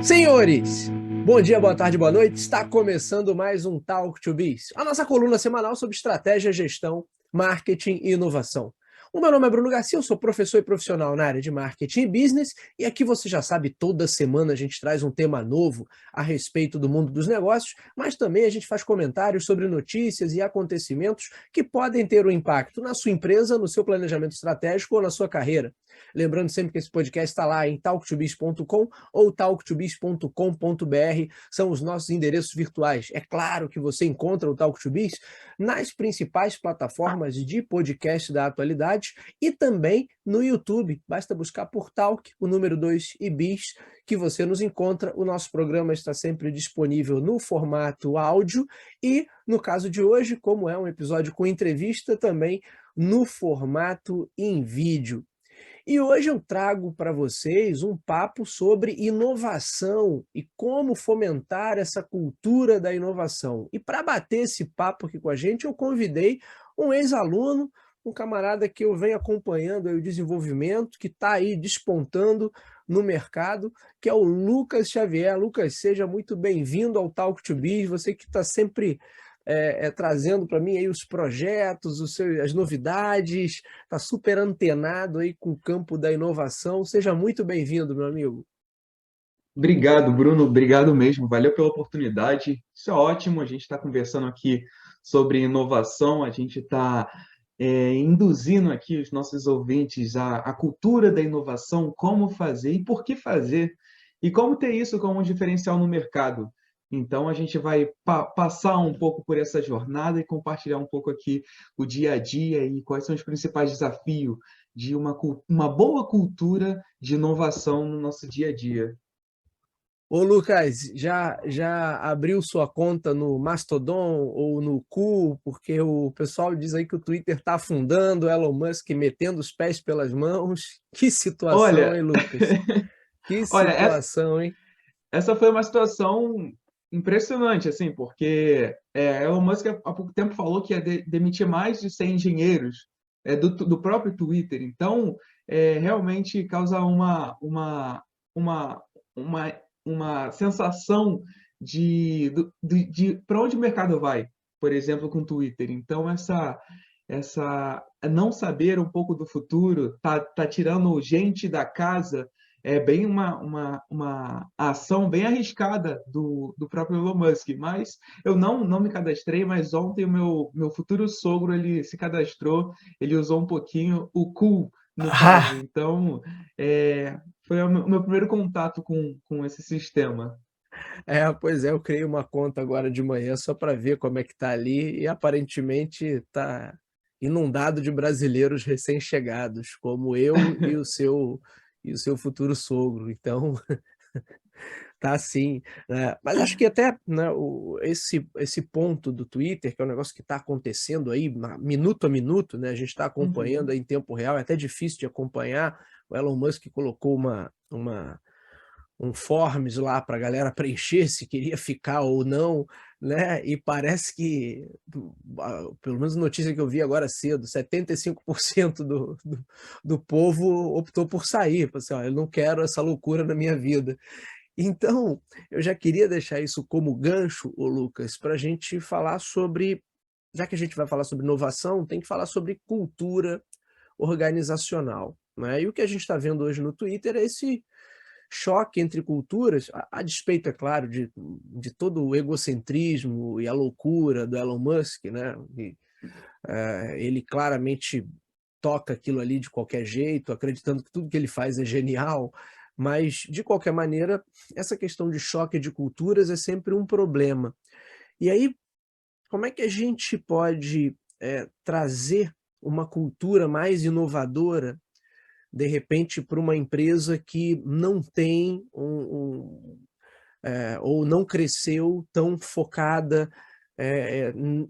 Senhores, bom dia, boa tarde, boa noite. Está começando mais um Talk to Biz, a nossa coluna semanal sobre estratégia, gestão, marketing e inovação. O meu nome é Bruno Garcia, eu sou professor e profissional na área de marketing e business, e aqui você já sabe, toda semana a gente traz um tema novo a respeito do mundo dos negócios, mas também a gente faz comentários sobre notícias e acontecimentos que podem ter um impacto na sua empresa, no seu planejamento estratégico ou na sua carreira. Lembrando sempre que esse podcast está lá em talktobiz.com ou talktobiz.com.br, são os nossos endereços virtuais. É claro que você encontra o Talk to Biz nas principais plataformas de podcast da atualidade e também no YouTube. Basta buscar por Talk, o número 2 e Biz, que você nos encontra. O nosso programa está sempre disponível no formato áudio e, no caso de hoje, como é um episódio com entrevista, também no formato em vídeo. E hoje eu trago para vocês um papo sobre inovação e como fomentar essa cultura da inovação. E para bater esse papo aqui com a gente, eu convidei um ex-aluno, um camarada que eu venho acompanhando o desenvolvimento, que está aí despontando no mercado, que é o Lucas Xavier. Lucas, seja muito bem-vindo ao Talk to Biz, você que está sempre trazendo para mim aí os projetos, as novidades, está super antenado aí com o campo da inovação. Seja muito bem-vindo, meu amigo. Obrigado, Bruno. Obrigado mesmo. Valeu pela oportunidade. Isso é ótimo. A gente está conversando aqui sobre inovação. A gente está induzindo aqui os nossos ouvintes à cultura da inovação, como fazer e por que fazer, e como ter isso como um diferencial no mercado. Então, a gente vai passar um pouco por essa jornada e compartilhar um pouco aqui o dia a dia e quais são os principais desafios de uma boa cultura de inovação no nosso dia a dia. Ô Lucas, já abriu sua conta no Mastodon ou no Ku? Porque o pessoal diz aí que o Twitter está afundando, Elon Musk metendo os pés pelas mãos. Que situação, Olha, hein, Lucas? Que olha, essa, situação, hein? essa foi uma situação impressionante, assim, porque Elon Musk há pouco tempo falou que ia demitir mais de 100 engenheiros do próprio Twitter. Então, realmente causa uma, uma, uma sensação de para onde o mercado vai, por exemplo, com o Twitter. Então, essa não saber um pouco do futuro, tá tirando gente da casa, é bem uma ação bem arriscada do próprio Elon Musk. Mas eu não me cadastrei, mas ontem o meu futuro sogro ele se cadastrou, ele usou um pouquinho o Cool, no caso. Ah, Então, foi o meu primeiro contato com esse sistema. pois é, eu criei uma conta agora de manhã só para ver como é que tá ali e aparentemente está inundado de brasileiros recém-chegados, como eu e o seu futuro sogro. Então, tá assim, né? Mas acho que até, né, esse ponto do Twitter, que é um negócio que está acontecendo aí minuto a minuto, né? A gente está acompanhando Uhum. aí em tempo real, é até difícil de acompanhar. O Elon Musk colocou um forms lá para a galera preencher se queria ficar ou não, né? E parece que, pelo menos a notícia que eu vi agora cedo, 75% do povo optou por sair. Falou assim, ó, eu não quero essa loucura na minha vida. Então, eu já queria deixar isso como gancho, ô Lucas, para a gente falar sobre, já que a gente vai falar sobre inovação, tem que falar sobre cultura organizacional, né? E o que a gente está vendo hoje no Twitter é esse choque entre culturas, a despeito, é claro, de todo o egocentrismo e a loucura do Elon Musk, né? E, ele claramente toca aquilo ali de qualquer jeito, acreditando que tudo que ele faz é genial, mas, de qualquer maneira, essa questão de choque de culturas é sempre um problema. E aí, como é que a gente pode trazer uma cultura mais inovadora, de repente, para uma empresa que não tem ou não cresceu tão focada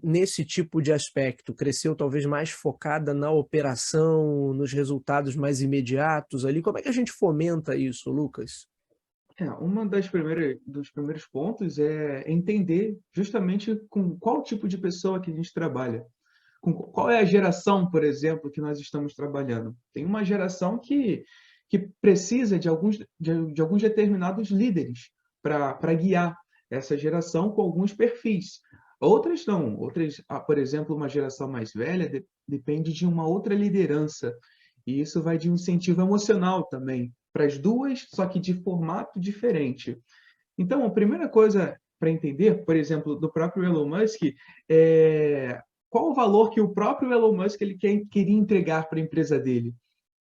nesse tipo de aspecto, cresceu talvez mais focada na operação, nos resultados mais imediatos ali. Como é que a gente fomenta isso, Lucas? Uma dos primeiros pontos é entender justamente com qual tipo de pessoa que a gente trabalha. Qual é a geração, por exemplo, que nós estamos trabalhando? Tem uma geração que precisa de alguns determinados líderes, para guiar essa geração com alguns perfis. Outras não, outras, por exemplo, uma geração mais velha depende de uma outra liderança, e isso vai de um incentivo emocional também, para as duas, só que de formato diferente. Então, a primeira coisa para entender, por exemplo, do próprio Elon Musk, é qual o valor que o próprio Elon Musk queria entregar para a empresa dele.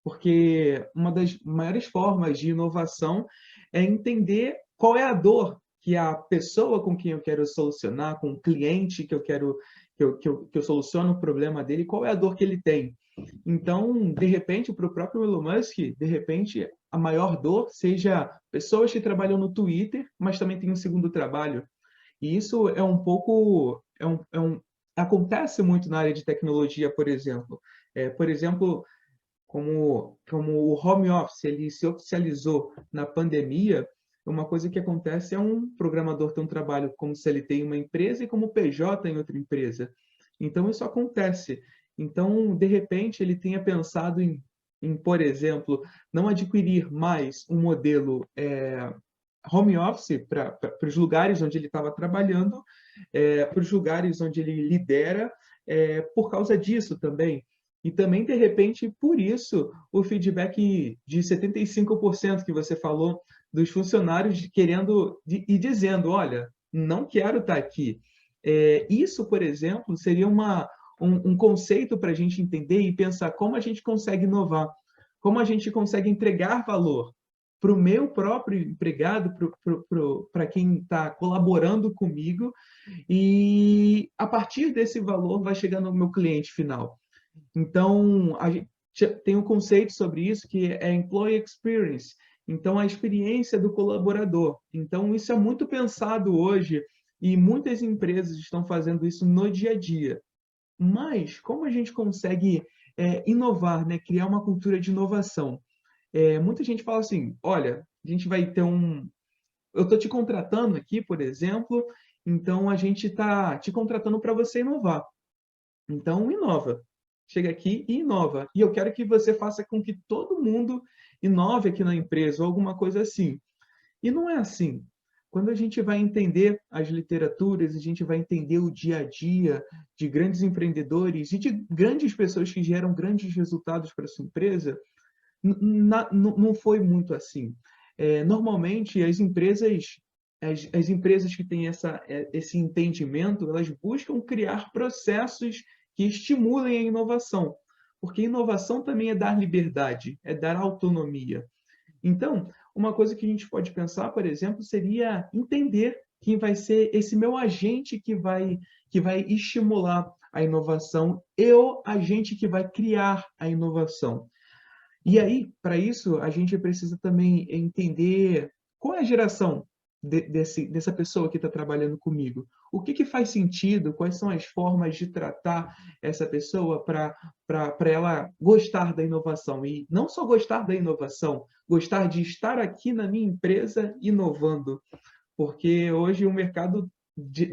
Porque uma das maiores formas de inovação é entender qual é a dor que a pessoa com quem eu quero solucionar, com o cliente que eu quero que eu soluciono o problema dele, qual é a dor que ele tem. Então, de repente, para o próprio Elon Musk, de repente, a maior dor seja pessoas que trabalham no Twitter, mas também têm um segundo trabalho. E isso é um pouco, acontece muito na área de tecnologia, por exemplo. Por exemplo, como o home office ele se oficializou na pandemia, uma coisa que acontece é um programador ter um trabalho como CLT em uma empresa e como PJ em outra empresa. Então, isso acontece. Então, de repente, ele tenha pensado por exemplo, não adquirir mais um modelo home office para os lugares onde ele estava trabalhando, para os lugares onde ele lidera, por causa disso também. E também, de repente, por isso, o feedback de 75% que você falou dos funcionários querendo e dizendo, olha, não quero estar aqui. Isso, por exemplo, seria um conceito para a gente entender e pensar como a gente consegue inovar, como a gente consegue entregar valor para o meu próprio empregado, para quem está colaborando comigo, e a partir desse valor vai chegar no meu cliente final. Então, a gente tem um conceito sobre isso que é Employee Experience. Então, a experiência do colaborador. Então, isso é muito pensado hoje e muitas empresas estão fazendo isso no dia a dia. Mas, como a gente consegue inovar, né? Criar uma cultura de inovação? Muita gente fala assim, olha, a gente vai ter eu estou te contratando aqui, por exemplo, então a gente está te contratando para você inovar. Então, inova. Chega aqui e inova. E eu quero que você faça com que todo mundo inove aqui na empresa, ou alguma coisa assim. E não é assim. Quando a gente vai entender as literaturas, a gente vai entender o dia a dia de grandes empreendedores e de grandes pessoas que geram grandes resultados para a sua empresa, não foi muito assim. Normalmente, as empresas que têm esse entendimento, elas buscam criar processos que estimulem a inovação, porque inovação também é dar liberdade, é dar autonomia. Então, uma coisa que a gente pode pensar, por exemplo, seria entender quem vai ser esse meu agente que vai estimular a inovação e o agente que vai criar a inovação. E aí, para isso, a gente precisa também entender qual é a geração dessa pessoa que está trabalhando comigo. O que faz sentido? Quais são as formas de tratar essa pessoa para ela gostar da inovação? E não só gostar da inovação, gostar de estar aqui na minha empresa inovando. Porque hoje o mercado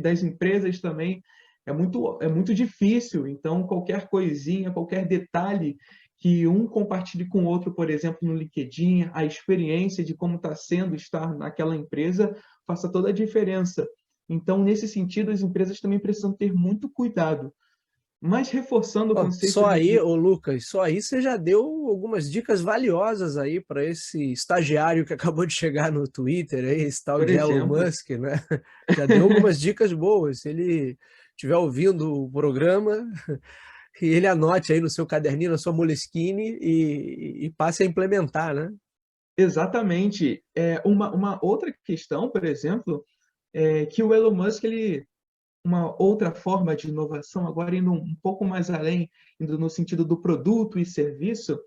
das empresas também é muito difícil. Então, qualquer coisinha, qualquer detalhe que um compartilhe com o outro, por exemplo, no LinkedIn, a experiência de como está sendo estar naquela empresa, faça toda a diferença. Então, nesse sentido, as empresas também precisam ter muito cuidado. Mas reforçando o Ó, conceito só aí, ô Lucas, só aí você já deu algumas dicas valiosas aí para esse estagiário que acabou de chegar no Twitter, aí, esse tal por de Elon exemplo, Musk, né? Já deu algumas dicas boas. Se ele estiver ouvindo o programa, que ele anote aí no seu caderninho, na sua Moleskine e passe a implementar, né? exatamente. Uma outra questão, por exemplo, é que o Elon Musk uma outra forma de inovação, agora indo um pouco mais além, indo no sentido do produto e serviço,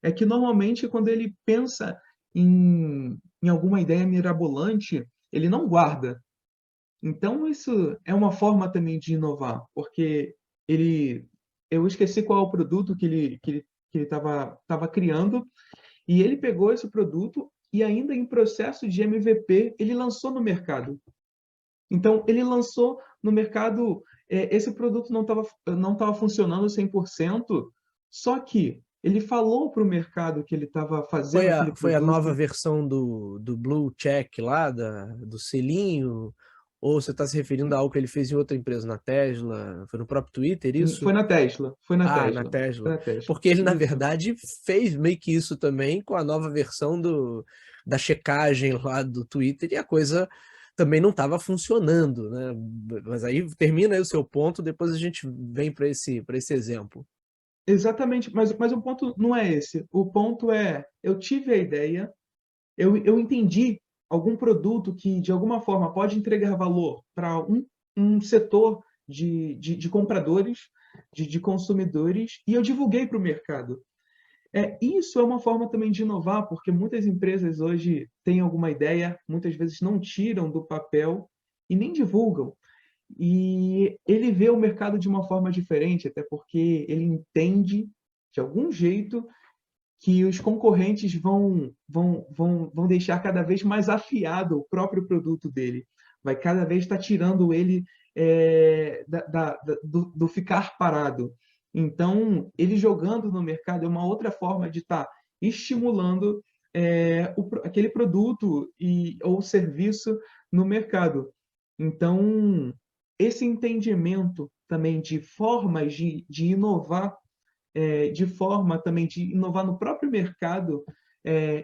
é que normalmente quando ele pensa em alguma ideia mirabolante, ele não guarda. Então isso é uma forma também de inovar, porque eu esqueci qual é o produto que ele estava criando, e ele pegou esse produto e ainda em processo de MVP, ele lançou no mercado. Então, ele lançou no mercado, esse produto não estava funcionando 100%, só que ele falou para o mercado que ele estava Foi fazendo a, aquele foi a nova produto. versão do Blue Check lá, do selinho? Ou você está se referindo a algo que ele fez em outra empresa, na Tesla? Foi no próprio Twitter, isso? Foi na Tesla, foi na Ah, na Tesla, foi Tesla. na Tesla. Porque ele, na Isso. verdade, fez meio que isso também com a nova versão da checagem lá do Twitter e a coisa também não estava funcionando, né? Mas aí termina aí o seu ponto, depois a gente vem para esse exemplo. Exatamente, mas o ponto não é esse. O ponto é, eu tive a ideia, eu entendi algum produto que, de alguma forma, pode entregar valor para um setor de compradores, de consumidores, e eu divulguei para o mercado. Isso é uma forma também de inovar, porque muitas empresas hoje têm alguma ideia, muitas vezes não tiram do papel e nem divulgam. E ele vê o mercado de uma forma diferente, até porque ele entende, de algum jeito, que os concorrentes vão deixar cada vez mais afiado o próprio produto dele. Vai cada vez estar tirando ele do ficar parado. Então, ele jogando no mercado é uma outra forma de estar estimulando aquele produto ou serviço no mercado. Então, esse entendimento também de formas de inovar, de forma também de inovar no próprio mercado,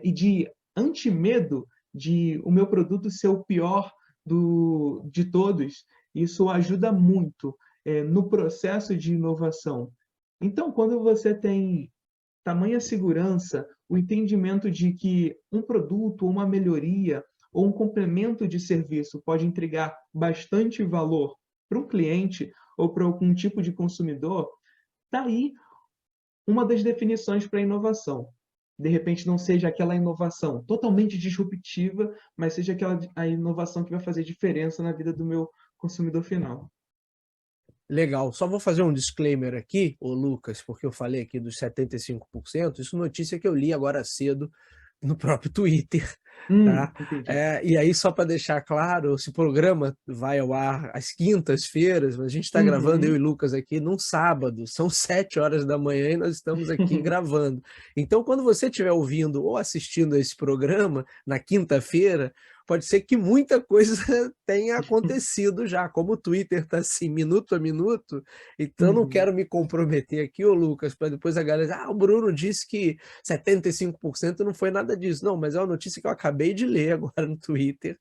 e de anti-medo de o meu produto ser o pior de todos, isso ajuda muito no processo de inovação. Então, quando você tem tamanha segurança, o entendimento de que um produto, uma melhoria ou um complemento de serviço pode entregar bastante valor para um cliente ou para algum tipo de consumidor, está aí uma das definições para a inovação. De repente não seja aquela inovação totalmente disruptiva, mas seja a inovação que vai fazer diferença na vida do meu consumidor final. Legal. Só vou fazer um disclaimer aqui, ô Lucas, porque eu falei aqui dos 75%, isso notícia que eu li agora cedo no próprio Twitter, tá? Entendi. E aí, só para deixar claro, esse programa vai ao ar às quintas-feiras, a gente está gravando, eu e Uhum. Lucas aqui, num sábado, são 7 horas da manhã e nós estamos aqui gravando. Então, quando você estiver ouvindo ou assistindo a esse programa, na quinta-feira, pode ser que muita coisa tenha acontecido já, como o Twitter está assim, minuto a minuto, então eu não Uhum. quero me comprometer aqui, ô Lucas, para depois a galera dizer, o Bruno disse que 75% não foi nada disso. Não, mas é uma notícia que eu acabei de ler agora no Twitter,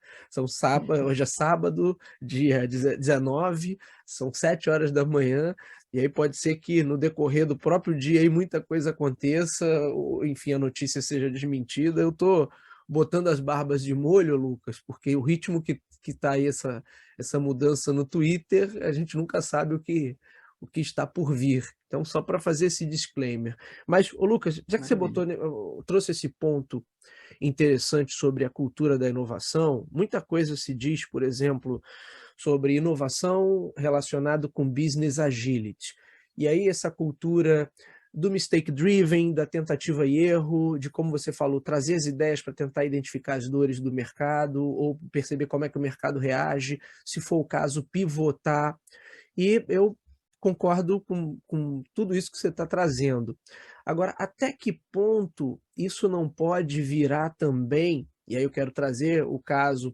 hoje é sábado, dia 19, são 7 horas da manhã, e aí pode ser que no decorrer do próprio dia aí muita coisa aconteça, ou, enfim, a notícia seja desmentida. Eu estou botando as barbas de molho, Lucas, porque o ritmo que está aí essa mudança no Twitter, a gente nunca sabe o que está por vir. Então, só para fazer esse disclaimer. Mas, ô Lucas, já que você Maravilha. trouxe esse ponto interessante sobre a cultura da inovação, muita coisa se diz, por exemplo, sobre inovação relacionado com business agility. E aí essa cultura do mistake driven, da tentativa e erro, de como você falou, trazer as ideias para tentar identificar as dores do mercado ou perceber como é que o mercado reage, se for o caso, pivotar. E eu concordo com tudo isso que você está trazendo. Agora, até que ponto isso não pode virar também, e aí eu quero trazer o caso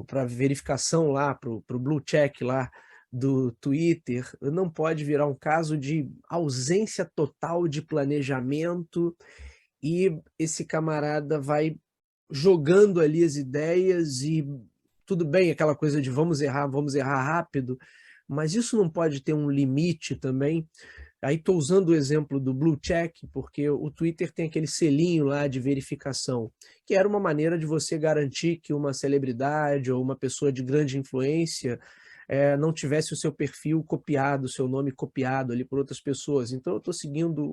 para verificação lá, para o blue check lá do Twitter, não pode virar um caso de ausência total de planejamento e esse camarada vai jogando ali as ideias e tudo bem, aquela coisa de vamos errar rápido, mas isso não pode ter um limite também? Aí estou usando o exemplo do Blue Check, porque o Twitter tem aquele selinho lá de verificação, que era uma maneira de você garantir que uma celebridade ou uma pessoa de grande influência não tivesse o seu perfil copiado, o seu nome copiado ali por outras pessoas. Então eu estou seguindo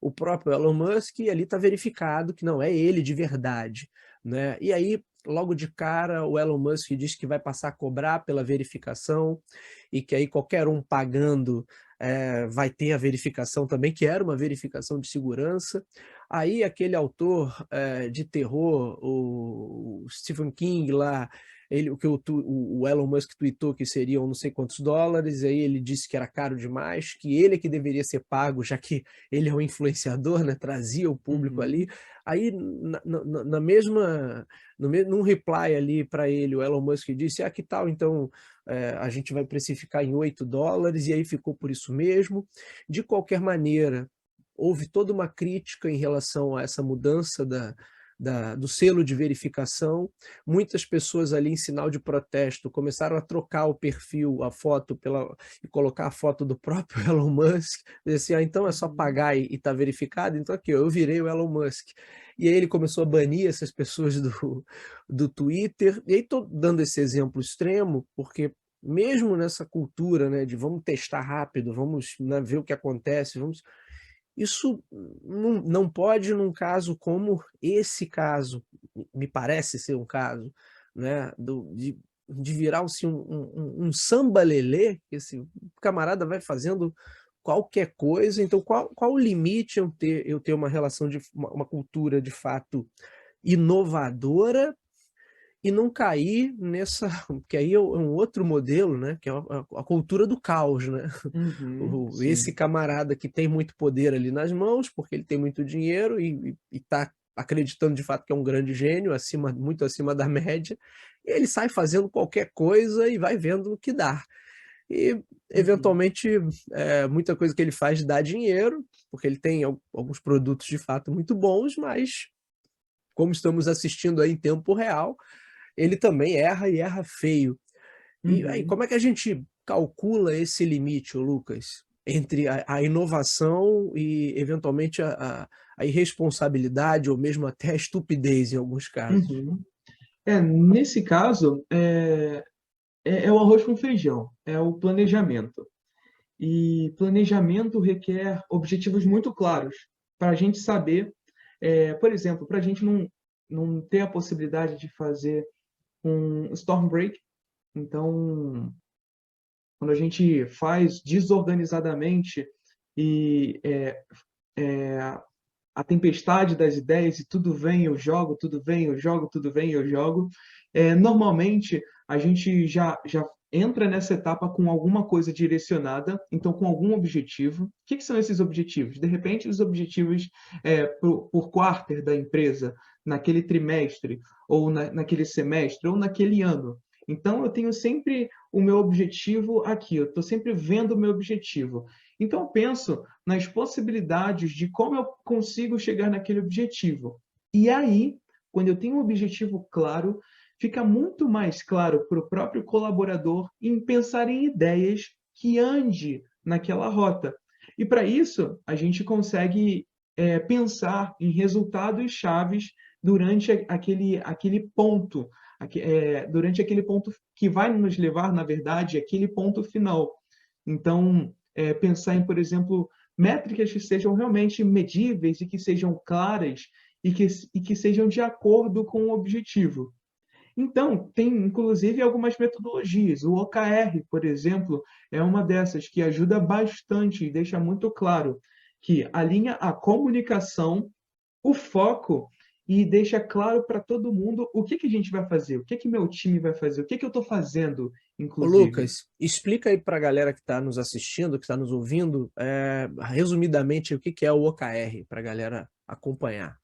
o próprio Elon Musk e ali está verificado que não é ele de verdade, né? E aí, logo de cara, o Elon Musk diz que vai passar a cobrar pela verificação e que aí qualquer um pagando vai ter a verificação também, que era uma verificação de segurança. Aí aquele autor de terror, o Stephen King lá, o que o Elon Musk tweetou que seriam não sei quantos dólares, aí ele disse que era caro demais, que ele é que deveria ser pago, já que ele é um influenciador, né, trazia o público ali. Uhum. Aí na mesma num reply ali para ele, o Elon Musk disse: "Ah, que tal então, a gente vai precificar em $8", e aí ficou por isso mesmo. De qualquer maneira, houve toda uma crítica em relação a essa mudança do selo de verificação. Muitas pessoas ali em sinal de protesto começaram a trocar o perfil, a foto e colocar a foto do próprio Elon Musk, dizer assim: "Ah, então é só Uhum. pagar e tá verificado, então aqui ó, eu virei o Elon Musk". E aí ele começou a banir essas pessoas do Twitter, e aí tô dando esse exemplo extremo, porque mesmo nessa cultura, né, de vamos testar rápido, vamos, né, ver o que acontece, vamos isso não pode num caso como esse caso, me parece ser um caso, né, de virar assim um samba-lelê, esse camarada vai fazendo qualquer coisa, então qual o limite eu ter uma relação de uma cultura de fato inovadora e não cair nessa que aí é um outro modelo, né, que é a cultura do caos, né. Uhum. Esse Sim. camarada que tem muito poder ali nas mãos, porque ele tem muito dinheiro e tá acreditando de fato que é um grande gênio, muito acima da média, e ele sai fazendo qualquer coisa e vai vendo o que dá. E Uhum. eventualmente, muita coisa que ele faz dá dinheiro, porque ele tem alguns produtos de fato muito bons, mas como estamos assistindo aí em tempo real, ele também erra e erra feio. E aí, Uhum. como é que a gente calcula esse limite, ô Lucas, entre a inovação e eventualmente a irresponsabilidade ou mesmo até a estupidez em alguns casos? Uhum. Nesse caso, é o arroz com feijão, é o planejamento. E planejamento requer objetivos muito claros, para a gente saber, por exemplo, para a gente não ter a possibilidade de fazer um storm break. Então, quando a gente faz desorganizadamente e a tempestade das ideias e tudo vem, eu jogo, tudo vem, eu jogo, tudo vem, eu jogo. Normalmente, a gente já entra nessa etapa com alguma coisa direcionada, então com algum objetivo. O que são esses objetivos? De repente, os objetivos por quarter da empresa, naquele trimestre, ou naquele semestre, ou naquele ano. Então, eu tenho sempre o meu objetivo aqui, eu estou sempre vendo o meu objetivo. Então, eu penso nas possibilidades de como eu consigo chegar naquele objetivo. E aí, quando eu tenho um objetivo claro, fica muito mais claro para o próprio colaborador em pensar em ideias que ande naquela rota. E para isso, a gente consegue pensar em resultados chaves durante aquele ponto, durante aquele ponto que vai nos levar, na verdade, àquele ponto final. Então, pensar em, por exemplo, métricas que sejam realmente medíveis e que sejam claras e que sejam de acordo com o objetivo. Então, tem inclusive algumas metodologias. O OKR, por exemplo, é uma dessas que ajuda bastante e deixa muito claro que alinha a comunicação, o foco e deixa claro para todo mundo o que que a gente vai fazer, o que que meu time vai fazer, o que que eu estou fazendo, Ô inclusive. Lucas, explica aí para a galera que está nos assistindo, que está nos ouvindo, resumidamente o que que é o OKR, para a galera acompanhar.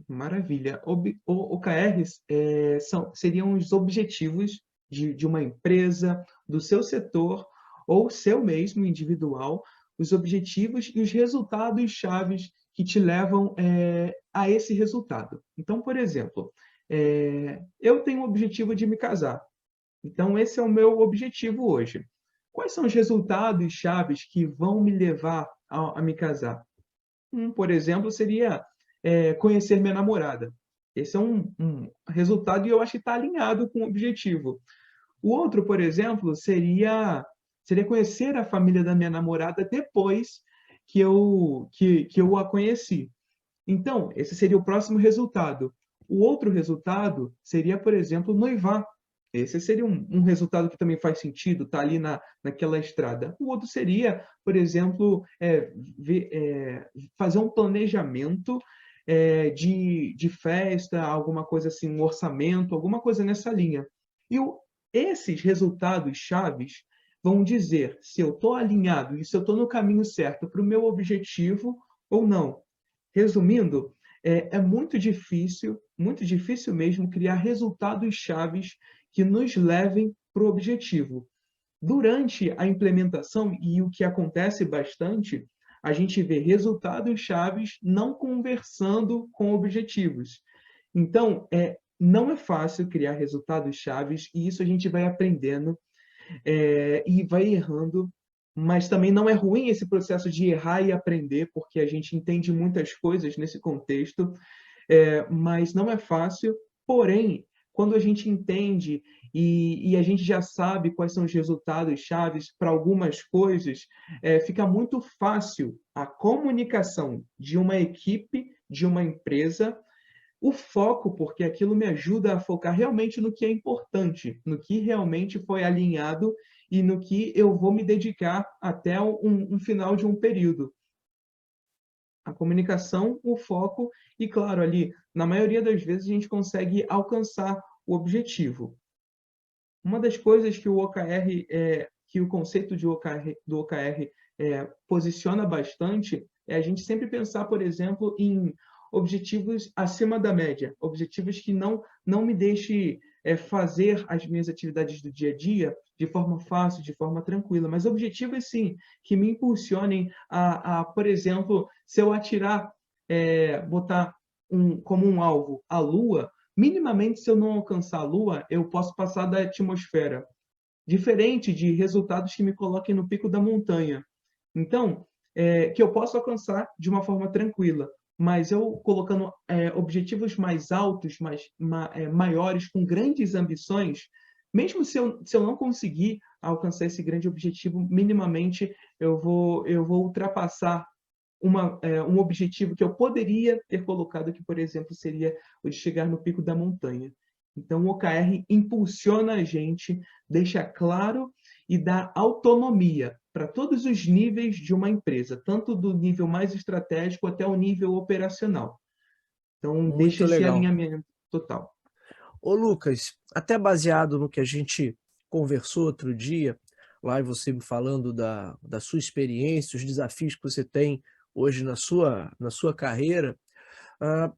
Maravilha. OKRs seriam os objetivos de uma empresa, do seu setor ou seu mesmo individual, os objetivos e os resultados chaves que te levam a esse resultado. Então, por exemplo, eu tenho o objetivo de me casar. Então, esse é o meu objetivo hoje. Quais são os resultados chaves que vão me levar a me casar? Por exemplo, seria conhecer minha namorada. Esse é um resultado e eu acho que está alinhado com o objetivo. O outro, por exemplo, seria conhecer a família da minha namorada depois que eu a conheci. Então, esse seria o próximo resultado. O outro resultado seria, por exemplo, noivar. Esse seria um resultado que também faz sentido, tá ali naquela estrada. O outro seria, por exemplo, fazer um planejamento de festa, alguma coisa assim, um orçamento, alguma coisa nessa linha. E esses resultados chaves vão dizer se eu estou alinhado e se eu estou no caminho certo para o meu objetivo ou não. Resumindo, é muito difícil mesmo criar resultados chaves que nos levem para o objetivo. Durante a implementação, e o que acontece bastante, a gente vê resultados chaves não conversando com objetivos. Então, não é fácil criar resultados chaves, e isso a gente vai aprendendo e vai errando, mas também não é ruim esse processo de errar e aprender, porque a gente entende muitas coisas nesse contexto, mas não é fácil. Porém, quando a gente entende e a gente já sabe quais são os resultados chaves para algumas coisas, fica muito fácil a comunicação de uma equipe, de uma empresa, o foco, porque aquilo me ajuda a focar realmente no que é importante, no que realmente foi alinhado e no que eu vou me dedicar até um final de um período. A comunicação, o foco e, claro, ali, na maioria das vezes, a gente consegue alcançar o objetivo. Uma das coisas que o OKR, que o conceito de OKR, do OKR posiciona bastante, é a gente sempre pensar, por exemplo, em objetivos acima da média, objetivos que não me deixe fazer as minhas atividades do dia a dia de forma fácil, de forma tranquila, mas objetivos, sim, que me impulsionem por exemplo, se eu atirar, botar como um alvo a Lua, minimamente, se eu não alcançar a Lua, eu posso passar da atmosfera. Diferente de resultados que me coloquem no pico da montanha. Então, que eu posso alcançar de uma forma tranquila, mas eu colocando objetivos mais altos, maiores, com grandes ambições, mesmo se eu não conseguir alcançar esse grande objetivo, minimamente eu vou ultrapassar um objetivo que eu poderia ter colocado, que, por exemplo, seria o de chegar no pico da montanha. Então, o OKR impulsiona a gente, deixa claro e dá autonomia para todos os níveis de uma empresa, tanto do nível mais estratégico até o nível operacional. Então, deixa Muito esse legal. alinhamento total. Ô, Lucas, até baseado no que a gente conversou outro dia, lá e você me falando da sua experiência, os desafios que você tem hoje na sua carreira, o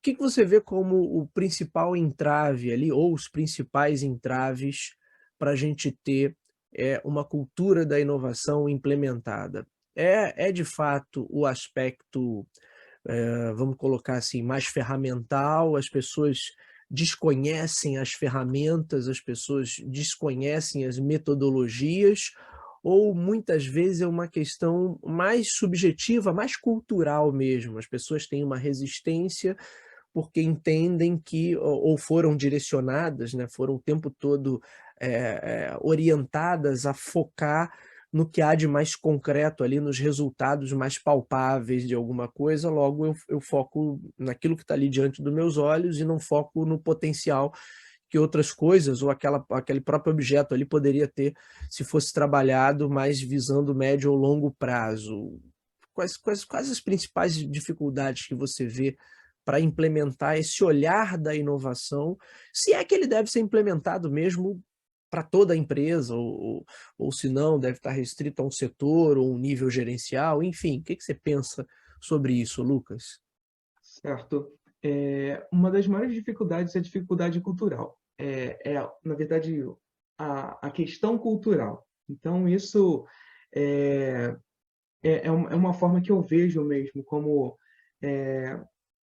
que você vê como o principal entrave ali, ou os principais entraves para a gente ter uma cultura da inovação implementada? É de fato o aspecto, vamos colocar assim, mais ferramental, as pessoas desconhecem as ferramentas, as pessoas desconhecem as metodologias, ou muitas vezes é uma questão mais subjetiva, mais cultural mesmo, as pessoas têm uma resistência porque entendem que ou foram direcionadas, né, foram o tempo todo, orientadas a focar no que há de mais concreto ali, nos resultados mais palpáveis de alguma coisa, logo eu foco naquilo que está ali diante dos meus olhos e não foco no potencial que outras coisas ou aquele próprio objeto ali poderia ter, se fosse trabalhado mais visando médio ou longo prazo. Quais as principais dificuldades que você vê para implementar esse olhar da inovação, se é que ele deve ser implementado mesmo para toda a empresa, ou se não, deve estar restrito a um setor ou um nível gerencial, enfim, o que você pensa sobre isso, Lucas? Certo. Uma das maiores dificuldades é a dificuldade cultural. Na verdade, a questão cultural. Então, isso é, é uma forma que eu vejo mesmo como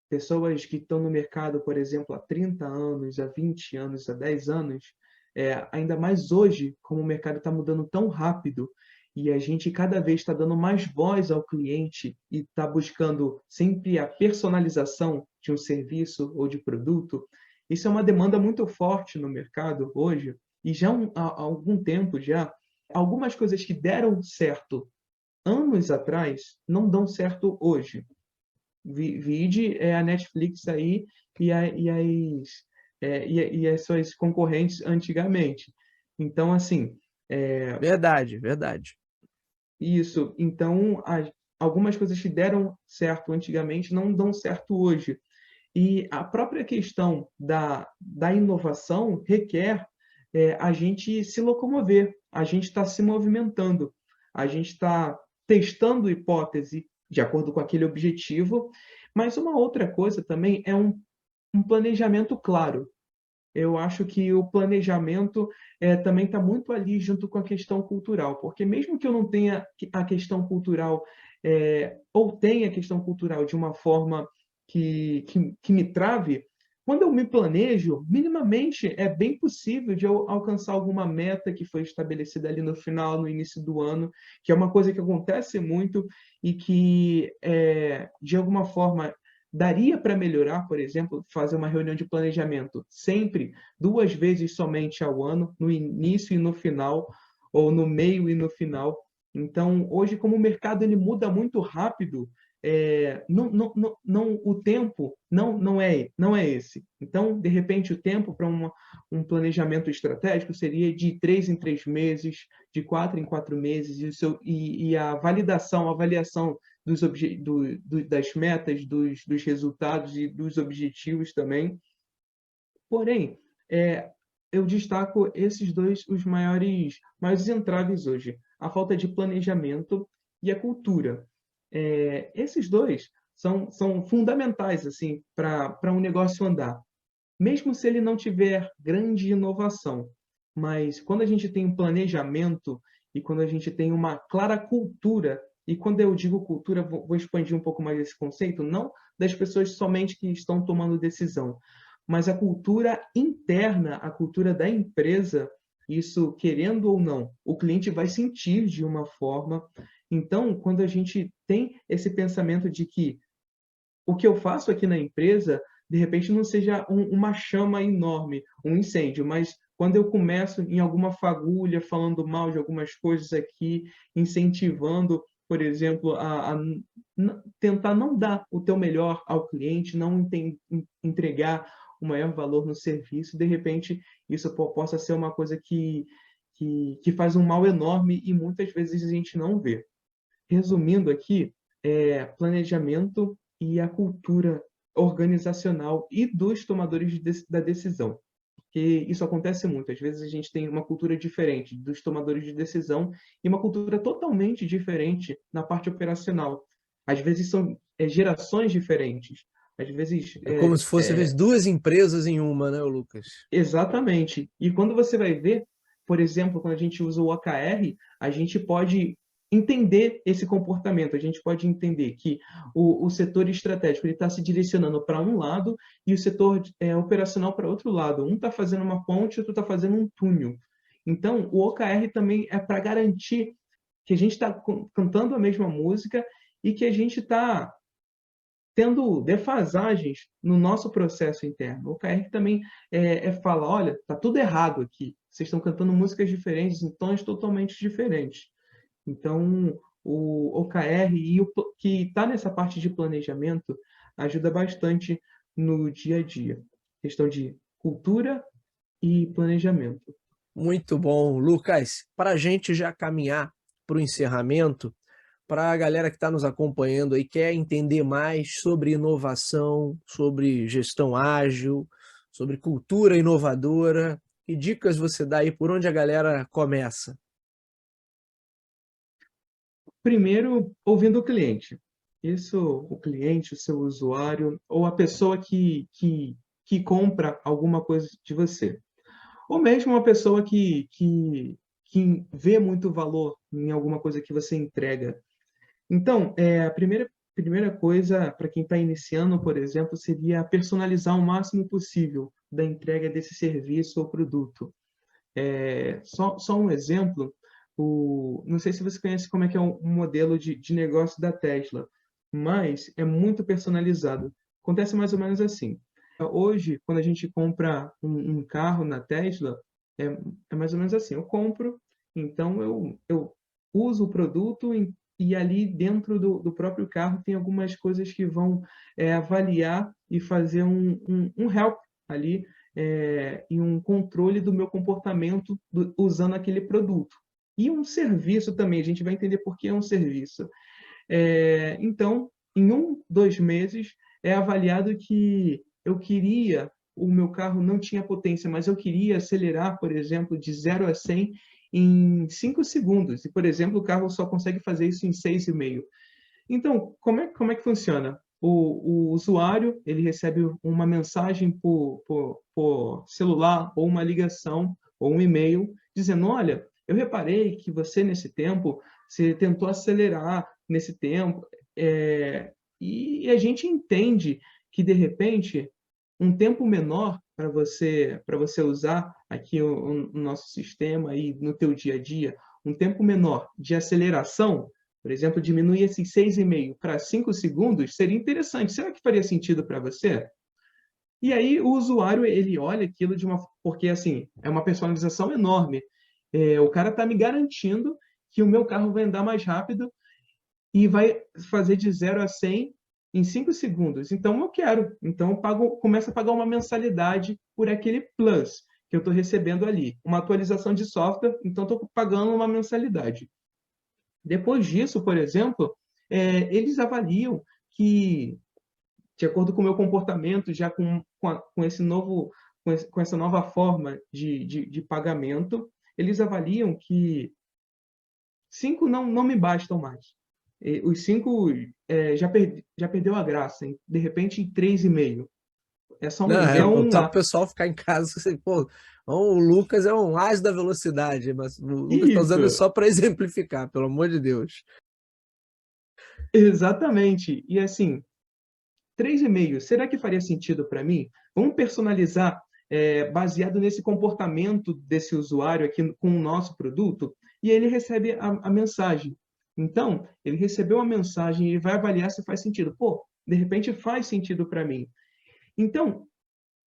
pessoas que estão no mercado, por exemplo, há 30 anos, há 20 anos, há 10 anos, ainda mais hoje, como o mercado está mudando tão rápido e a gente cada vez está dando mais voz ao cliente e está buscando sempre a personalização de um serviço ou de produto, isso é uma demanda muito forte no mercado hoje e já há algum tempo já, algumas coisas que deram certo anos atrás não dão certo hoje. Vide a Netflix aí e as suas concorrentes antigamente. Então, assim, Verdade, verdade. isso. Então, algumas coisas que deram certo antigamente não dão certo hoje. E a própria questão da inovação requer a gente se locomover, a gente está se movimentando, a gente está testando hipótese de acordo com aquele objetivo, mas uma outra coisa também é um planejamento claro. Eu acho que o planejamento também está muito ali junto com a questão cultural, porque mesmo que eu não tenha a questão cultural, ou tenha a questão cultural de uma forma que me trave, quando eu me planejo, minimamente é bem possível de eu alcançar alguma meta que foi estabelecida ali no final, no início do ano, que é uma coisa que acontece muito e que, de alguma forma, daria para melhorar, por exemplo, fazer uma reunião de planejamento sempre 2 vezes somente ao ano, no início e no final, ou no meio e no final. Então, hoje, como o mercado ele muda muito rápido, o tempo não é esse. Então, de repente, o tempo para um planejamento estratégico seria de 3 em 3 meses, de 4 em 4 meses, e a validação, a avaliação das metas, dos resultados e dos objetivos também. Porém, eu destaco esses dois os maiores entraves hoje: a falta de planejamento e a cultura. Esses dois são fundamentais assim para um negócio andar, mesmo se ele não tiver grande inovação. Mas quando a gente tem um planejamento e quando a gente tem uma clara cultura, e quando eu digo cultura, vou expandir um pouco mais esse conceito, não das pessoas somente que estão tomando decisão, mas a cultura interna, a cultura da empresa, isso, querendo ou não, o cliente vai sentir de uma forma. Então, quando a gente tem esse pensamento de que o que eu faço aqui na empresa, de repente, não seja uma chama enorme, um incêndio, mas quando eu começo em alguma fagulha, falando mal de algumas coisas aqui, incentivando, por exemplo, tentar não dar o teu melhor ao cliente, não entregar o maior valor no serviço, de repente, isso possa ser uma coisa que faz um mal enorme e muitas vezes a gente não vê. Resumindo aqui, planejamento e a cultura organizacional e dos tomadores da decisão. Porque isso acontece muito. Às vezes a gente tem uma cultura diferente dos tomadores de decisão e uma cultura totalmente diferente na parte operacional. Às vezes são gerações diferentes. Às vezes, É como se fosse, às vezes, duas empresas em uma, né, Lucas? exatamente. E quando você vai ver, por exemplo, quando a gente usa o OKR, a gente pode entender esse comportamento, a gente pode entender que o setor estratégico está se direcionando para um lado e o setor operacional para outro lado. Um está fazendo uma ponte, outro está fazendo um túnel. Então, o OKR também é para garantir que a gente está cantando a mesma música e que a gente está tendo defasagens no nosso processo interno. O OKR também fala, olha, está tudo errado aqui. Vocês estão cantando músicas diferentes, em tons totalmente diferentes. Então, o OKR que está nessa parte de planejamento ajuda bastante no dia a dia. Questão de cultura e planejamento. Muito bom. Lucas, para a gente já caminhar para o encerramento, para a galera que está nos acompanhando aí, quer entender mais sobre inovação, sobre gestão ágil, sobre cultura inovadora, que dicas você dá aí, por onde a galera começa? Primeiro, ouvindo o cliente. Isso, o cliente, o seu usuário, ou a pessoa que compra alguma coisa de você. Ou mesmo uma pessoa que vê muito valor em alguma coisa que você entrega. Então, a primeira coisa para quem está iniciando, por exemplo, seria personalizar o máximo possível da entrega desse serviço ou produto. Só um exemplo, não sei se você conhece como é que é um modelo de negócio da Tesla, mas é muito personalizado. Acontece mais ou menos assim. Hoje, quando a gente compra um carro na Tesla, é mais ou menos assim. Eu compro, então eu uso o produto e ali dentro do próprio carro tem algumas coisas que vão avaliar e fazer um help ali e um controle do meu comportamento usando aquele produto. E um serviço também, a gente vai entender por que é um serviço. Então, em 1, 2 meses, é avaliado que eu queria o meu carro não tinha potência, mas eu queria acelerar, por exemplo, de 0 a 100 em 5 segundos. E, por exemplo, o carro só consegue fazer isso em 6,5. Então, como é que funciona? O usuário ele recebe uma mensagem por celular, ou uma ligação, ou um e-mail, dizendo: olha, eu reparei que você, nesse tempo, você tentou acelerar nesse tempo, e a gente entende que, de repente, um tempo menor para você usar aqui o nosso sistema aí no teu dia a dia, um tempo menor de aceleração, por exemplo, diminuir esses 6,5 para 5 segundos, seria interessante. Será que faria sentido para você? E aí o usuário ele olha aquilo porque assim, é uma personalização enorme. O cara está me garantindo que o meu carro vai andar mais rápido e vai fazer de 0 a 100 em 5 segundos. Então eu quero. Então começo a pagar uma mensalidade por aquele plus que eu estou recebendo ali. Uma atualização de software, então estou pagando uma mensalidade. Depois disso, por exemplo, eles avaliam que, de acordo com o meu comportamento, já com essa nova forma de pagamento, eles avaliam que 5 não me bastam mais. Os 5 já perdeu a graça. De repente, 3,5. É só Só para o pessoal ficar em casa, assim, pô, o Lucas é um as da velocidade, mas o Lucas está usando isso Isso, só para exemplificar, pelo amor de Deus. exatamente. E assim, 3,5, será que faria sentido para mim? Vamos personalizar baseado nesse comportamento desse usuário aqui com o nosso produto, e ele recebe a mensagem. Então, ele recebeu a mensagem e vai avaliar se faz sentido. Pô, de repente faz sentido para mim. Então,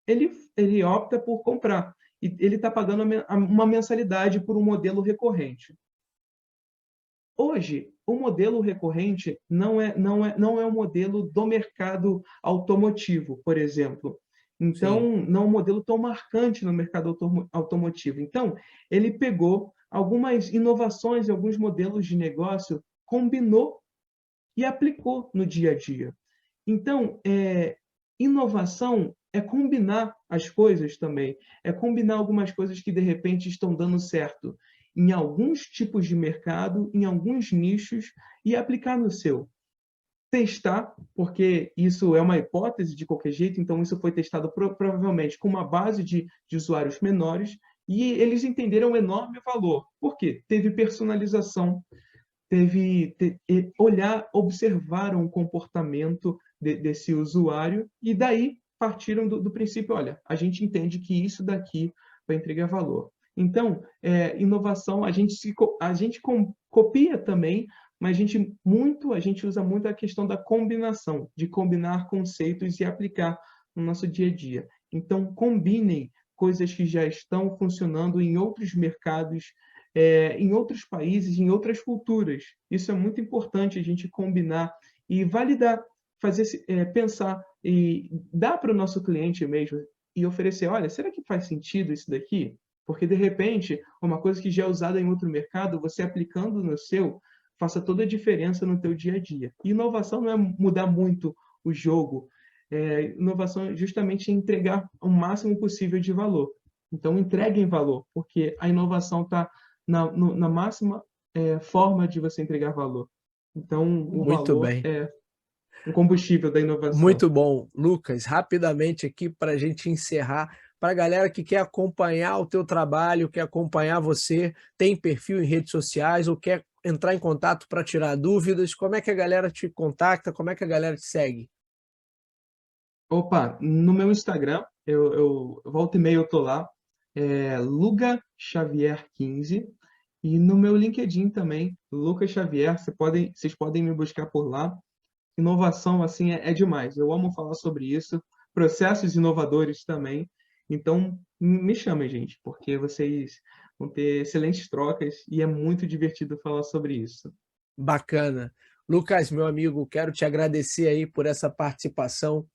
ele opta por comprar. E ele está pagando uma mensalidade por um modelo recorrente. Hoje, o modelo recorrente não é um modelo do mercado automotivo, por exemplo. Então, Sim. não é um modelo tão marcante no mercado automotivo. Então, ele pegou algumas inovações e alguns modelos de negócio, combinou e aplicou no dia a dia. Então, inovação é combinar as coisas também, é combinar algumas coisas que de repente estão dando certo em alguns tipos de mercado, em alguns nichos, e aplicar no seu. Testar, porque isso é uma hipótese de qualquer jeito, então isso foi testado provavelmente com uma base de usuários menores, e eles entenderam o enorme valor. Por quê? Teve personalização, observaram o comportamento desse usuário e daí partiram do princípio, olha, a gente entende que isso daqui vai entregar valor. Então, inovação, a gente copia também, mas a gente usa muito a questão da combinação, de combinar conceitos e aplicar no nosso dia a dia. Então, combinem coisas que já estão funcionando em outros mercados, em outros países, em outras culturas. Isso é muito importante a gente combinar e validar, pensar e dar para o nosso cliente mesmo e oferecer, olha, será que faz sentido isso daqui? Porque, de repente, uma coisa que já é usada em outro mercado, você aplicando no seu, faça toda a diferença no teu dia a dia. E inovação não é mudar muito o jogo. Inovação é justamente entregar o máximo possível de valor. Então, entreguem valor, porque a inovação está na máxima forma de você entregar valor. Então, o Muito valor bem. é o combustível da inovação. Muito bom. Lucas, rapidamente aqui para a gente encerrar, para a galera que quer acompanhar o teu trabalho, quer acompanhar você, tem perfil em redes sociais ou quer entrar em contato para tirar dúvidas, como é que a galera te contacta, como é que a galera te segue? Opa, no meu Instagram, eu volta e meia eu tô lá, Luga Xavier 15, e no meu LinkedIn também, Lucas Xavier, vocês podem me buscar por lá. Inovação, assim, é demais. Eu amo falar sobre isso. Processos inovadores também. Então, me chamem, gente, porque vocês vão ter excelentes trocas e é muito divertido falar sobre isso. Bacana. Lucas, meu amigo, quero te agradecer aí por essa participação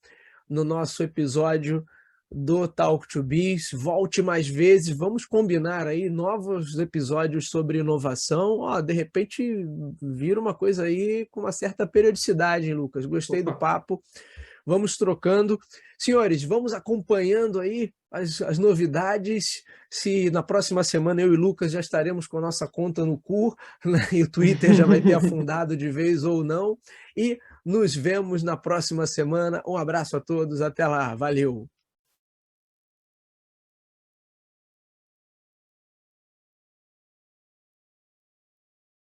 no nosso episódio do Talk to Biz. Volte mais vezes, vamos combinar aí novos episódios sobre inovação. Ó, de repente vira uma coisa aí com uma certa periodicidade, hein, Lucas? Gostei do Opa, papo. vamos trocando. Senhores, vamos acompanhando aí as novidades. Se na próxima semana eu e Lucas já estaremos com a nossa conta no cu, né, e o Twitter já vai ter afundado de vez ou não. E nos vemos na próxima semana. Um abraço a todos, até lá, valeu!